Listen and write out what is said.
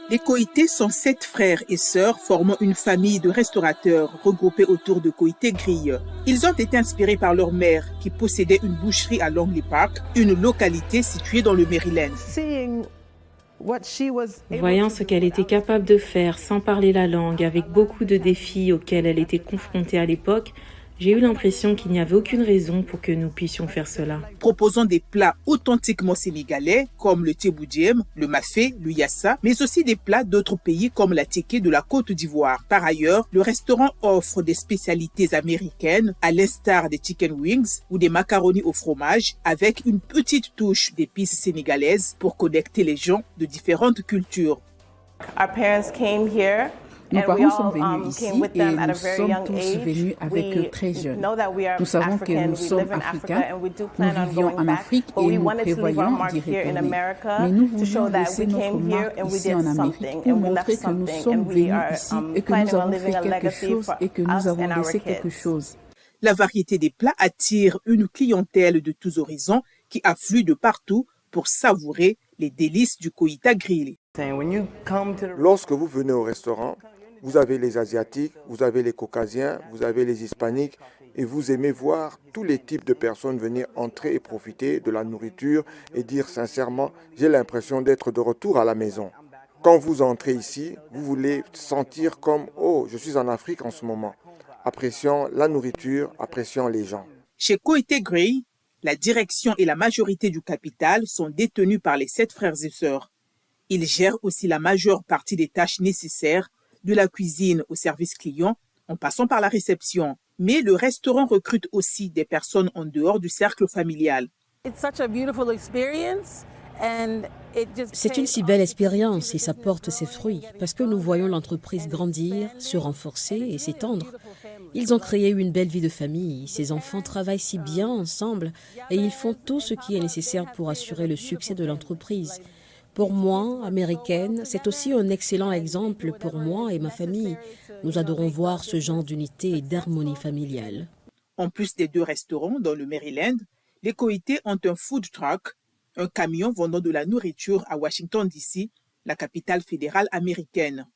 Les Koité sont 7 frères et sœurs formant une famille de restaurateurs regroupés autour de Koité Grill. Ils ont été inspirés par leur mère qui possédait une boucherie à Langley Park, une localité située dans le Maryland. Voyant ce qu'elle était capable de faire sans parler la langue, avec beaucoup de défis auxquels elle était confrontée à l'époque, j'ai eu l'impression qu'il n'y avait aucune raison pour que nous puissions faire cela. Proposant des plats authentiquement sénégalais comme le teboudjem, le mafé, le yassa, mais aussi des plats d'autres pays comme la tiké de la Côte d'Ivoire. Par ailleurs, le restaurant offre des spécialités américaines à l'instar des chicken wings ou des macaronis au fromage avec une petite touche d'épices sénégalaises pour connecter les gens de différentes cultures. Nos parents sont venus ici et nous sommes tous venus avec eux très jeunes. Nous savons que nous sommes africains, nous vivions en Afrique et nous prévoyons d'y retourner. Mais nous voulions laisser notre marque ici en Amérique pour montrer que nous sommes venus ici et que nous avons fait quelque chose et que nous avons laissé quelque chose. La variété des plats attire une clientèle de tous horizons qui afflue de partout pour savourer les délices du Koité Grill. Lorsque vous venez au restaurant, vous avez les Asiatiques, vous avez les Caucasiens, vous avez les Hispaniques et vous aimez voir tous les types de personnes venir entrer et profiter de la nourriture et dire sincèrement, j'ai l'impression d'être de retour à la maison. Quand vous entrez ici, vous voulez sentir comme, oh, je suis en Afrique en ce moment. Appréciant la nourriture, appréciant les gens. Chez Koité Grill, la direction et la majorité du capital sont détenus par les 7 frères et sœurs. Ils gèrent aussi la majeure partie des tâches nécessaires, de la cuisine au service client, en passant par la réception. Mais le restaurant recrute aussi des personnes en dehors du cercle familial. C'est une si belle expérience et ça porte ses fruits parce que nous voyons l'entreprise grandir, se renforcer et s'étendre. Ils ont créé une belle vie de famille, ces enfants travaillent si bien ensemble et ils font tout ce qui est nécessaire pour assurer le succès de l'entreprise. Pour moi, américaine, c'est aussi un excellent exemple pour moi et ma famille. Nous adorons voir ce genre d'unité et d'harmonie familiale. En plus des 2 restaurants dans le Maryland, les Koité ont un food truck, un camion vendant de la nourriture à Washington, D.C., la capitale fédérale américaine.